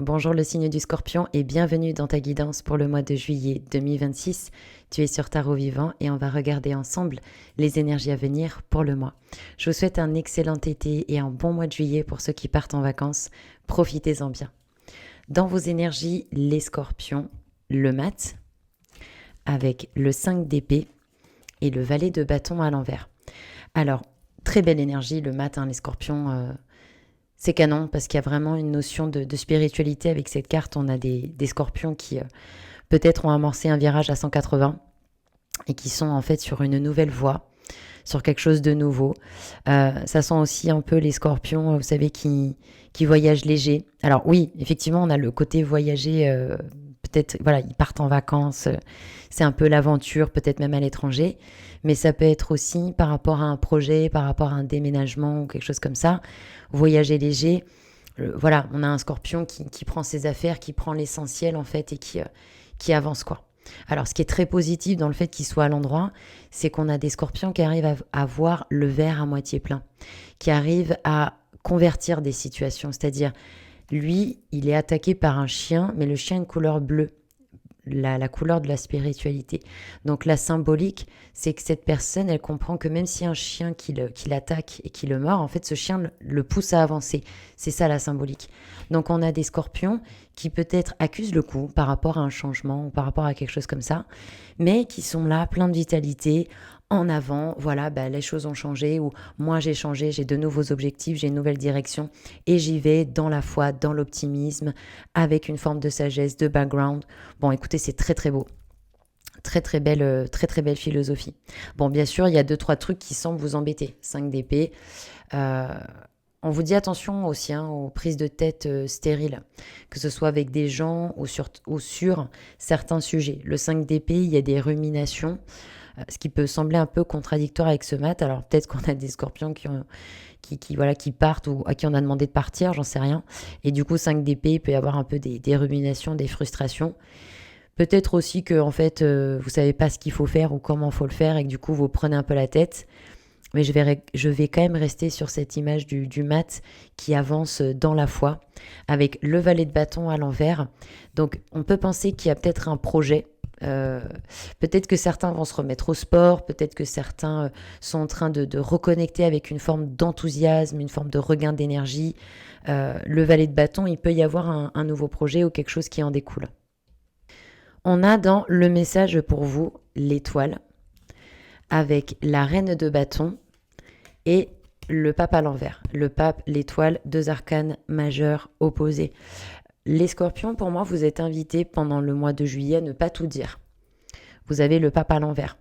Bonjour le signe du Scorpion et bienvenue dans ta guidance pour le mois de juillet 2026. Tu es sur Tarot Vivant et on va regarder ensemble les énergies à venir pour le mois. Je vous souhaite un excellent été et un bon mois de juillet pour ceux qui partent en vacances. Profitez-en bien. Dans vos énergies, les Scorpions, le mat avec le 5 d'épée et le valet de bâton à l'envers. Alors, très belle énergie le mat, les Scorpions. C'est canon parce qu'il y a vraiment une notion de spiritualité avec cette carte. On a des scorpions qui peut-être ont amorcé un virage à 180 et qui sont en fait sur une nouvelle voie, sur quelque chose de nouveau. Ça sent aussi un peu les scorpions, vous savez, qui voyagent léger. Alors oui, effectivement, on a le côté voyager, peut-être, voilà, ils partent en vacances, c'est un peu l'aventure, peut-être même à l'étranger. Mais ça peut être aussi par rapport à un projet, par rapport à un déménagement ou quelque chose comme ça. Voyager léger, voilà, on a un scorpion qui prend ses affaires, qui prend l'essentiel en fait et qui avance quoi. Alors ce qui est très positif dans le fait qu'il soit à l'endroit, c'est qu'on a des scorpions qui arrivent à voir le verre à moitié plein, qui arrivent à convertir des situations. C'est-à-dire, lui, il est attaqué par un chien, mais le chien a une couleur bleue. La couleur de la spiritualité. Donc la symbolique, c'est que cette personne, elle comprend que même si un chien qui l'attaque et qui le mord, en fait, ce chien le pousse à avancer. C'est ça la symbolique. Donc on a des scorpions qui peut-être accusent le coup par rapport à un changement ou par rapport à quelque chose comme ça, mais qui sont là, plein de vitalité, en avant, voilà, les choses ont changé, ou moi j'ai changé, j'ai de nouveaux objectifs, j'ai une nouvelle direction, et j'y vais dans la foi, dans l'optimisme, avec une forme de sagesse, de background. Bon, écoutez, c'est très très beau. Très belle philosophie. Bon, bien sûr, il y a 2-3 trucs qui semblent vous embêter. 5 d'épée. Euh, on vous dit attention aussi aux prises de tête stériles, que ce soit avec des gens ou sur certains sujets. Le 5 d'épée, il y a des ruminations, ce qui peut sembler un peu contradictoire avec ce mat. Alors peut-être qu'on a des scorpions qui partent ou à qui on a demandé de partir, j'en sais rien. Et du coup, 5 d'épée, il peut y avoir un peu des ruminations, des frustrations. Peut-être aussi que en fait, vous savez pas ce qu'il faut faire ou comment il faut le faire et que du coup, vous prenez un peu la tête. Mais je vais quand même rester sur cette image du mat qui avance dans la foi avec le valet de bâton à l'envers. Donc, on peut penser qu'il y a peut-être un projet. Peut-être que certains vont se remettre au sport, peut-être que certains sont en train de reconnecter avec une forme d'enthousiasme, une forme de regain d'énergie. Le valet de bâton, il peut y avoir un nouveau projet ou quelque chose qui en découle. On a dans le message pour vous l'étoile avec la reine de bâton et le pape à l'envers. Le pape, l'étoile, 2 arcanes majeurs opposés. Les scorpions, pour moi, vous êtes invités pendant le mois de juillet à ne pas tout dire. Vous avez le pape à l'envers.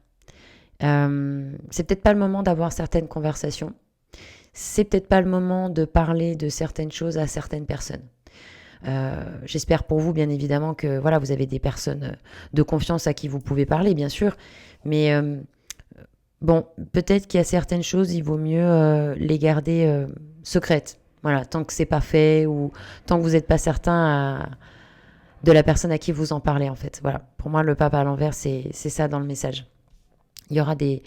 C'est peut-être pas le moment d'avoir certaines conversations. C'est peut-être pas le moment de parler de certaines choses à certaines personnes. J'espère pour vous, bien évidemment, que voilà, vous avez des personnes de confiance à qui vous pouvez parler, bien sûr. Mais bon, peut-être qu'il y a certaines choses, il vaut mieux les garder secrètes. Voilà, tant que c'est pas fait ou tant que vous n'êtes pas certain de la personne à qui vous en parlez, en fait. Voilà, pour moi, le pape à l'envers, c'est ça dans le message. Il y aura des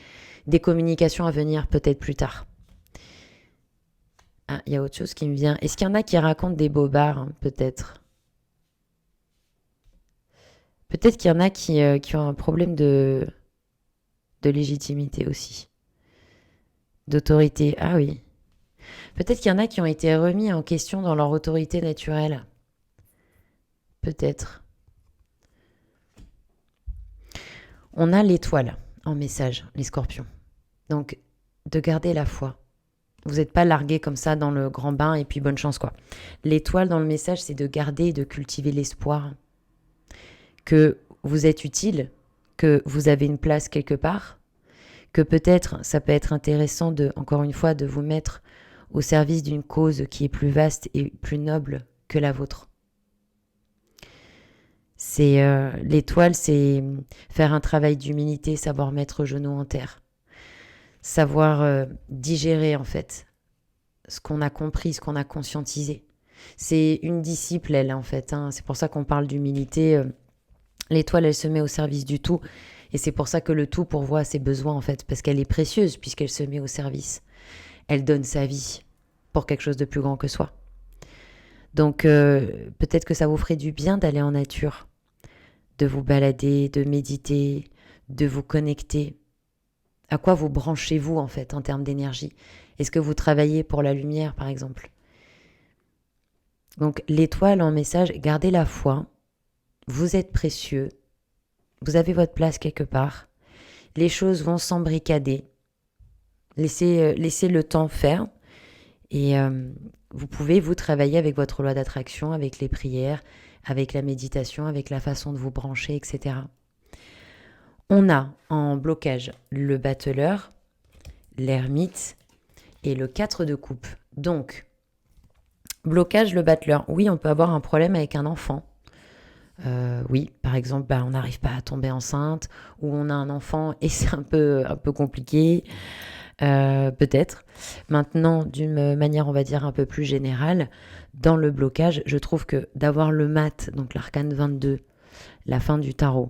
communications à venir peut-être plus tard. Ah, il y a autre chose qui me vient. Est-ce qu'il y en a qui racontent des bobards, peut-être? Peut-être qu'il y en a qui ont un problème de légitimité aussi. D'autorité. Ah oui. Peut-être qu'il y en a qui ont été remis en question dans leur autorité naturelle. Peut-être. On a l'étoile en message, les scorpions. Donc, de garder la foi. Vous n'êtes pas largué comme ça dans le grand bain et puis bonne chance quoi. L'étoile dans le message, c'est de garder et de cultiver l'espoir que vous êtes utile, que vous avez une place quelque part, que peut-être ça peut être intéressant encore une fois, de vous mettre au service d'une cause qui est plus vaste et plus noble que la vôtre. L'étoile, c'est faire un travail d'humilité, savoir mettre genou en terre, savoir digérer en fait ce qu'on a compris, ce qu'on a conscientisé. C'est une disciple, elle, en fait. C'est pour ça qu'on parle d'humilité. L'étoile, elle se met au service du tout. Et c'est pour ça que le tout pourvoit à ses besoins, en fait, parce qu'elle est précieuse, puisqu'elle se met au service. Elle donne sa vie pour quelque chose de plus grand que soi. Donc peut-être que ça vous ferait du bien d'aller en nature, de vous balader, de méditer, de vous connecter. À quoi vous branchez-vous en fait en termes d'énergie? Est-ce que vous travaillez pour la lumière par exemple? Donc l'étoile en message, gardez la foi, vous êtes précieux, vous avez votre place quelque part, les choses vont s'embricader, laissez le temps faire et vous pouvez vous travailler avec votre loi d'attraction, avec les prières, avec la méditation, avec la façon de vous brancher, etc. On a en blocage le battleur, l'ermite et le 4 de coupe. Donc, blocage, le battleur. Oui, on peut avoir un problème avec un enfant. Oui, par exemple, on n'arrive pas à tomber enceinte, ou on a un enfant et c'est un peu compliqué, peut-être. Maintenant, d'une manière, on va dire, un peu plus générale, dans le blocage, je trouve que d'avoir le mat, donc l'arcane 22, la fin du tarot,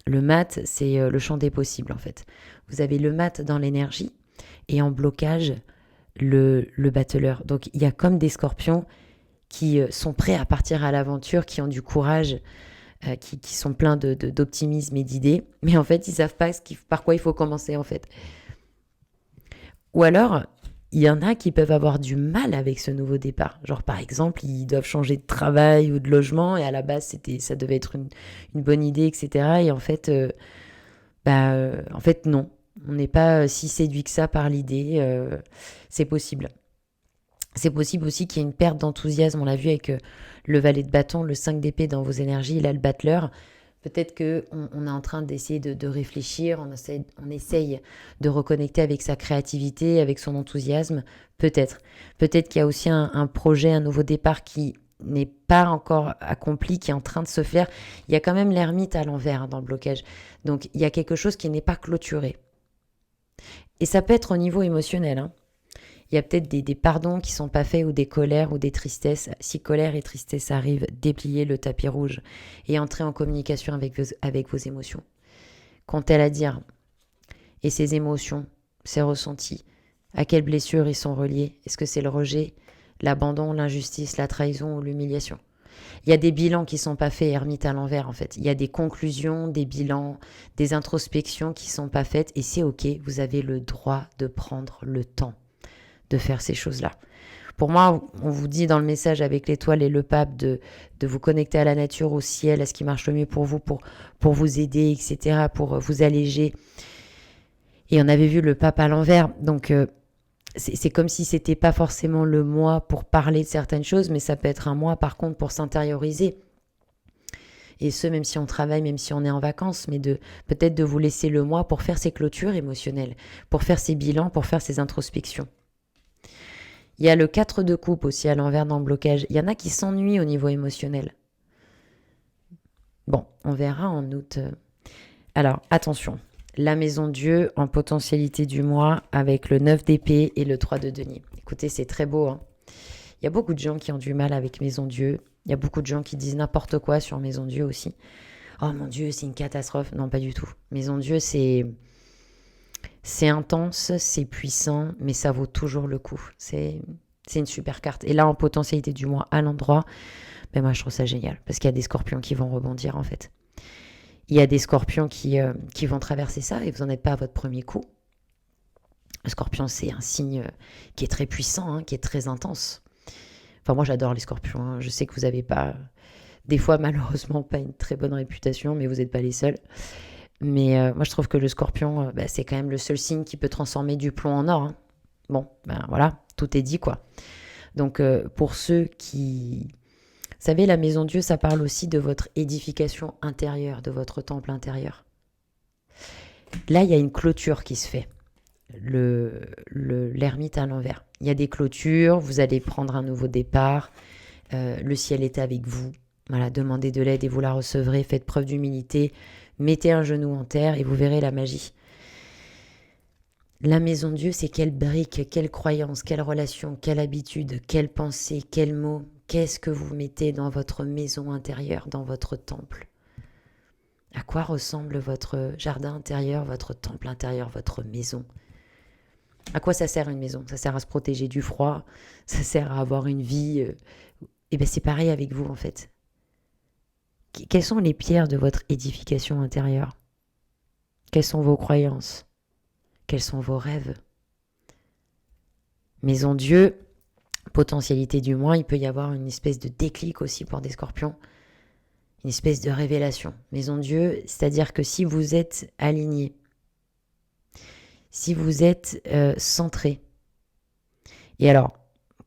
le mat, c'est le champ des possibles, en fait. Vous avez le mat dans l'énergie, et en blocage, le battleur. Donc, il y a comme des scorpions qui sont prêts à partir à l'aventure, qui ont du courage, qui sont pleins d'optimisme et d'idées, mais en fait, ils savent pas par quoi il faut commencer, en fait. Ou alors, il y en a qui peuvent avoir du mal avec ce nouveau départ. Genre, par exemple, ils doivent changer de travail ou de logement, et à la base, ça devait être une bonne idée, etc. Et en fait, non. On n'est pas si séduit que ça par l'idée. C'est possible. C'est possible aussi qu'il y ait une perte d'enthousiasme. On l'a vu avec le valet de bâton, le 5 d'épée dans vos énergies, là le battleur. Peut-être qu'on est en train d'essayer de réfléchir, on essaye de reconnecter avec sa créativité, avec son enthousiasme. Peut-être. Peut-être qu'il y a aussi un projet, un nouveau départ qui n'est pas encore accompli, qui est en train de se faire. Il y a quand même l'ermite à l'envers dans le blocage. Donc il y a quelque chose qui n'est pas clôturé. Et ça peut être au niveau émotionnel, hein. Il y a peut-être des pardons qui ne sont pas faits ou des colères ou des tristesses. Si colère et tristesse arrivent, dépliez le tapis rouge et entrez en communication avec vos émotions. Qu'ont-elles à dire? Et ces émotions, ces ressentis, à quelles blessures ils sont reliés? Est-ce que c'est le rejet, l'abandon, l'injustice, la trahison ou l'humiliation? Il y a des bilans qui ne sont pas faits, ermite à l'envers en fait. Il y a des conclusions, des bilans, des introspections qui ne sont pas faites et c'est ok, vous avez le droit de prendre le temps de faire ces choses-là. Pour moi, on vous dit dans le message avec l'étoile et le pape de vous connecter à la nature, au ciel, à ce qui marche le mieux pour vous, pour vous aider, etc., pour vous alléger. Et on avait vu le pape à l'envers. Donc, c'est comme si c'était pas forcément le mois pour parler de certaines choses, mais ça peut être un mois, par contre, pour s'intérioriser. Et ce, même si on travaille, même si on est en vacances, mais peut-être de vous laisser le mois pour faire ces clôtures émotionnelles, pour faire ces bilans, pour faire ces introspections. Il y a le 4 de coupe aussi à l'envers dans le blocage. Il y en a qui s'ennuient au niveau émotionnel. Bon, on verra en août. Alors, attention. La maison Dieu en potentialité du mois avec le 9 d'épée et le 3 de denier. Écoutez, c'est très beau, hein. Il y a beaucoup de gens qui ont du mal avec maison Dieu. Il y a beaucoup de gens qui disent n'importe quoi sur maison Dieu aussi. Oh mon Dieu, c'est une catastrophe. Non, pas du tout. Maison Dieu, c'est intense, c'est puissant, mais ça vaut toujours le coup. C'est une super carte. Et là, en potentialité du mois à l'endroit, moi, je trouve ça génial. Parce qu'il y a des scorpions qui vont rebondir, en fait. Il y a des scorpions qui vont traverser ça et vous n'en êtes pas à votre premier coup. Le scorpion, c'est un signe qui est très puissant, hein, qui est très intense. Enfin, moi, j'adore les scorpions, hein. Je sais que vous n'avez pas, des fois, malheureusement, pas une très bonne réputation, mais vous n'êtes pas les seuls. Mais moi, je trouve que le scorpion, c'est quand même le seul signe qui peut transformer du plomb en or, hein. Bon, voilà, tout est dit, quoi. Donc, pour ceux qui... Vous savez, la maison Dieu, ça parle aussi de votre édification intérieure, de votre temple intérieur. Là, il y a une clôture qui se fait. L'ermite à l'envers. Il y a des clôtures, vous allez prendre un nouveau départ, le ciel est avec vous. Voilà, demandez de l'aide et vous la recevrez, faites preuve d'humilité, mettez un genou en terre et vous verrez la magie. La maison Dieu, c'est quelle brique, quelle croyance, quelle relation, quelle habitude, quelle pensée, quel mot, qu'est-ce que vous mettez dans votre maison intérieure, dans votre temple? À quoi ressemble votre jardin intérieur, votre temple intérieur, votre maison? À quoi ça sert une maison? Ça sert à se protéger du froid, ça sert à avoir une vie Et bien c'est pareil avec vous en fait. Quelles sont les pierres de votre édification intérieure? Quelles sont vos croyances? Quels sont vos rêves? Maison Dieu, potentialité du moins, il peut y avoir une espèce de déclic aussi pour des scorpions, une espèce de révélation. Maison Dieu, c'est-à-dire que si vous êtes aligné, si vous êtes centré, et alors,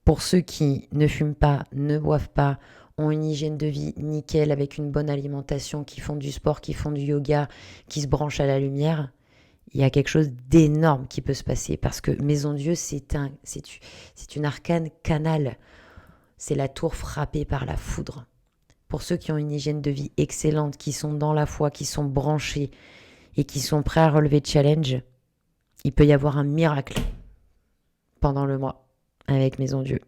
pour ceux qui ne fument pas, ne boivent pas, ont une hygiène de vie nickel avec une bonne alimentation, qui font du sport, qui font du yoga, qui se branchent à la lumière, il y a quelque chose d'énorme qui peut se passer parce que Maison Dieu, c'est une arcane canal. C'est la tour frappée par la foudre. Pour ceux qui ont une hygiène de vie excellente, qui sont dans la foi, qui sont branchés et qui sont prêts à relever le challenge, il peut y avoir un miracle pendant le mois avec Maison Dieu.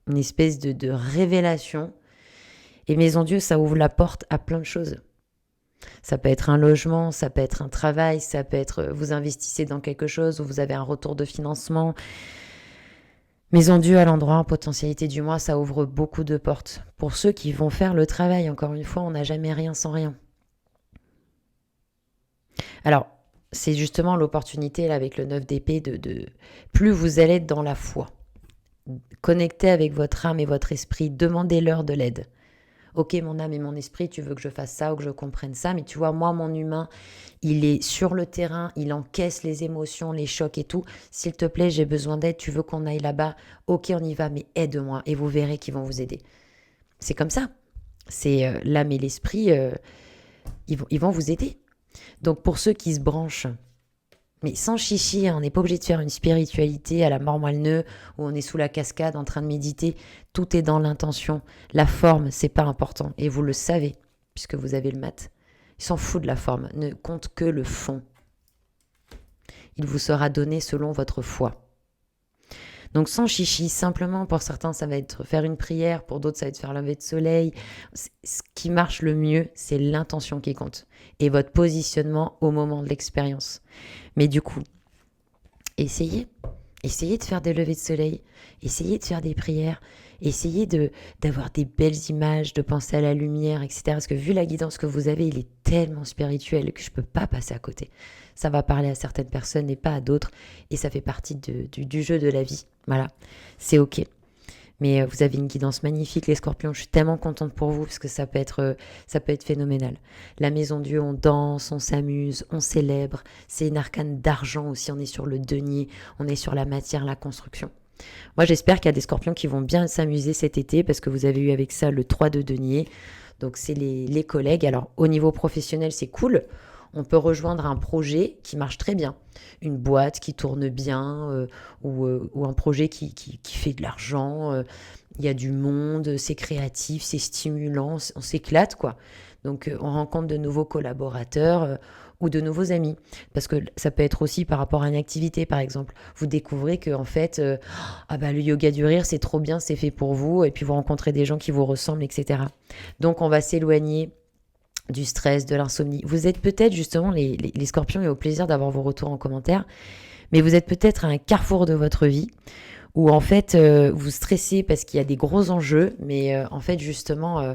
Une espèce de révélation. Et Maison Dieu, ça ouvre la porte à plein de choses. Ça peut être un logement, ça peut être un travail, ça peut être vous investissez dans quelque chose ou vous avez un retour de financement. Maison Dieu à l'endroit en potentialité du mois, ça ouvre beaucoup de portes. Pour ceux qui vont faire le travail, encore une fois, on n'a jamais rien sans rien. Alors, c'est justement l'opportunité là, avec le 9 d'épée de plus vous allez être dans la foi. Connectez avec votre âme et votre esprit, demandez-leur de l'aide. Ok, mon âme et mon esprit, tu veux que je fasse ça ou que je comprenne ça, mais tu vois, moi, mon humain, il est sur le terrain, il encaisse les émotions, les chocs et tout. S'il te plaît, j'ai besoin d'aide, tu veux qu'on aille là-bas? Ok, on y va, mais aide-moi et vous verrez qu'ils vont vous aider. C'est comme ça. C'est l'âme et l'esprit, ils vont vous aider. Donc pour ceux qui se branchent, mais sans chichi, hein, on n'est pas obligé de faire une spiritualité à la mort moelle-neu où on est sous la cascade en train de méditer. Tout est dans l'intention. La forme, c'est pas important. Et vous le savez, puisque vous avez le mat. Il s'en fout de la forme, ne compte que le fond. Il vous sera donné selon votre foi. Donc sans chichi, simplement pour certains, ça va être faire une prière, pour d'autres, ça va être faire lever de soleil. Ce qui marche le mieux, c'est l'intention qui compte et votre positionnement au moment de l'expérience. Mais du coup, essayez de faire des levées de soleil, essayez de faire des prières, essayez d'avoir des belles images, de penser à la lumière, etc. Parce que vu la guidance que vous avez, il est tellement spirituel que je ne peux pas passer à côté. Ça va parler à certaines personnes et pas à d'autres. Et ça fait partie du jeu de la vie. Voilà, c'est ok. Mais vous avez une guidance magnifique, les scorpions. Je suis tellement contente pour vous parce que ça peut être phénoménal. La Maison Dieu, on danse, on s'amuse, on célèbre. C'est une arcane d'argent aussi. On est sur le denier, on est sur la matière, la construction. Moi, j'espère qu'il y a des scorpions qui vont bien s'amuser cet été parce que vous avez eu avec ça le 3 de denier. Donc, c'est les collègues. Alors, au niveau professionnel, c'est cool. On peut rejoindre un projet qui marche très bien, une boîte qui tourne bien ou un projet qui fait de l'argent. Il y a du monde, c'est créatif, c'est stimulant, on s'éclate quoi. Donc on rencontre de nouveaux collaborateurs ou de nouveaux amis. Parce que ça peut être aussi par rapport à une activité par exemple. Vous découvrez que en fait, le yoga du rire c'est trop bien, c'est fait pour vous. Et puis vous rencontrez des gens qui vous ressemblent, etc. Donc on va s'éloigner du stress, de l'insomnie. Vous êtes peut-être justement, les scorpions, et au plaisir d'avoir vos retours en commentaire, mais vous êtes peut-être à un carrefour de votre vie où en fait vous stressez parce qu'il y a des gros enjeux, mais en fait justement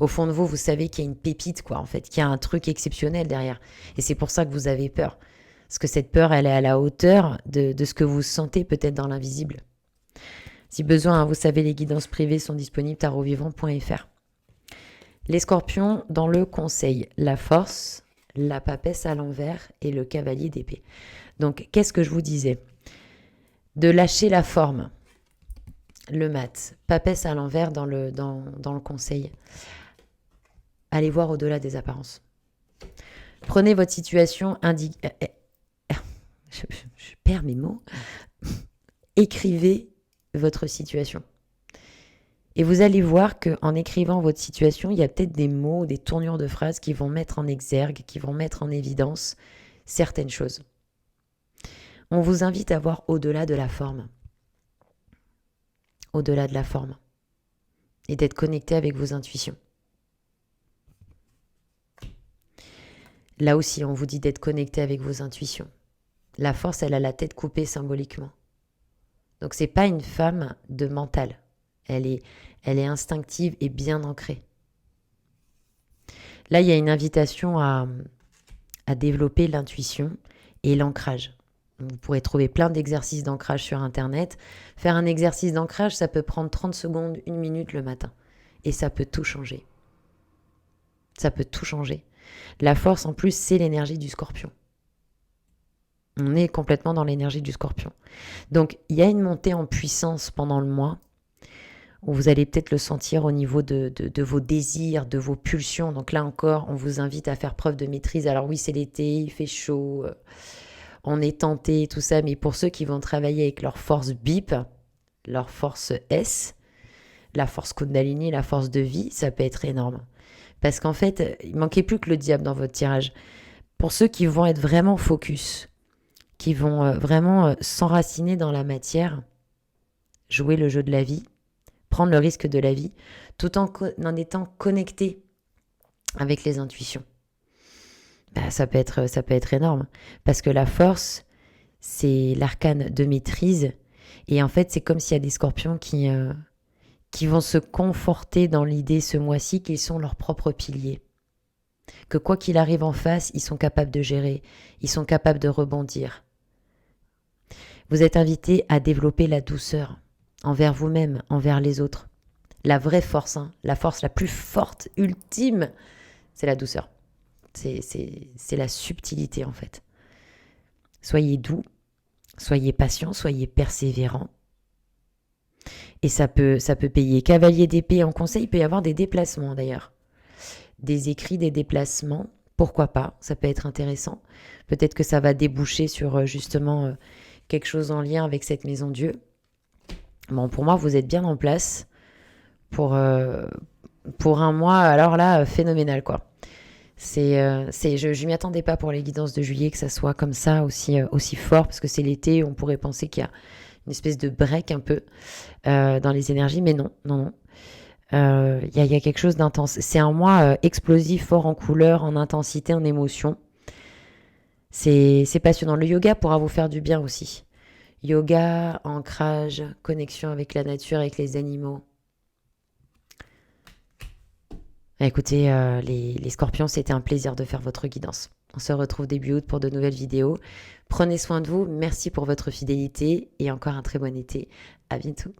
au fond de vous, vous savez qu'il y a une pépite quoi, en fait, qu'il y a un truc exceptionnel derrière. Et c'est pour ça que vous avez peur. Parce que cette peur, elle est à la hauteur de ce que vous sentez peut-être dans l'invisible. Si besoin, vous savez, les guidances privées sont disponibles tarotvivant.fr. Les scorpions dans le conseil, la force, la papesse à l'envers et le cavalier d'épée. Donc, qu'est-ce que je vous disais? De lâcher la forme, le mat, papesse à l'envers dans le conseil. Allez voir au-delà des apparences. Prenez votre situation, je perds mes mots. Écrivez votre situation. Et vous allez voir qu'en écrivant votre situation, il y a peut-être des mots, des tournures de phrases qui vont mettre en exergue, qui vont mettre en évidence certaines choses. On vous invite à voir au-delà de la forme. Au-delà de la forme. Et d'être connecté avec vos intuitions. Là aussi, on vous dit d'être connecté avec vos intuitions. La force, elle a la tête coupée symboliquement. Donc, c'est pas une femme de mental. Elle Elle est instinctive et bien ancrée. Là, il y a une invitation à développer l'intuition et l'ancrage. Vous pourrez trouver plein d'exercices d'ancrage sur Internet. Faire un exercice d'ancrage, ça peut prendre 30 secondes, 1 minute le matin. Et ça peut tout changer. Ça peut tout changer. La force, en plus, c'est l'énergie du Scorpion. On est complètement dans l'énergie du Scorpion. Donc, il y a une montée en puissance pendant le mois, où vous allez peut-être le sentir au niveau de vos désirs, de vos pulsions. Donc là encore, on vous invite à faire preuve de maîtrise. Alors oui, c'est l'été, il fait chaud, on est tenté, tout ça. Mais pour ceux qui vont travailler avec leur force BIP, leur force S, la force Kundalini, la force de vie, ça peut être énorme. Parce qu'en fait, il manquait plus que le diable dans votre tirage. Pour ceux qui vont être vraiment focus, qui vont vraiment s'enraciner dans la matière, jouer le jeu de la vie, prendre le risque de la vie, tout en étant connecté avec les intuitions. Ça peut être énorme. Parce que la force, c'est l'arcane de maîtrise. Et en fait, c'est comme s'il y a des scorpions qui vont se conforter dans l'idée ce mois-ci qu'ils sont leurs propres piliers. Que quoi qu'il arrive en face, ils sont capables de gérer, ils sont capables de rebondir. Vous êtes invité à développer la douceur envers vous-même, envers les autres. La vraie force, la force la plus forte, ultime, c'est la douceur. C'est la subtilité en fait. Soyez doux, soyez patient, soyez persévérant. Et ça peut payer. Cavalier d'épée en conseil, il peut y avoir des déplacements d'ailleurs. Des écrits, des déplacements, pourquoi pas, ça peut être intéressant. Peut-être que ça va déboucher sur justement quelque chose en lien avec cette maison Dieu. Bon, pour moi, vous êtes bien en place pour un mois, alors là, phénoménal quoi. Je m'y attendais pas pour les guidances de juillet que ça soit comme ça aussi fort, parce que c'est l'été, on pourrait penser qu'il y a une espèce de break un peu dans les énergies, mais non. Il y a quelque chose d'intense. C'est un mois explosif, fort en couleurs, en intensité, en émotion. C'est passionnant. Le yoga pourra vous faire du bien aussi. Yoga, ancrage, connexion avec la nature, avec les animaux. Écoutez, les scorpions, c'était un plaisir de faire votre guidance. On se retrouve début août pour de nouvelles vidéos. Prenez soin de vous. Merci pour votre fidélité et encore un très bon été. À bientôt.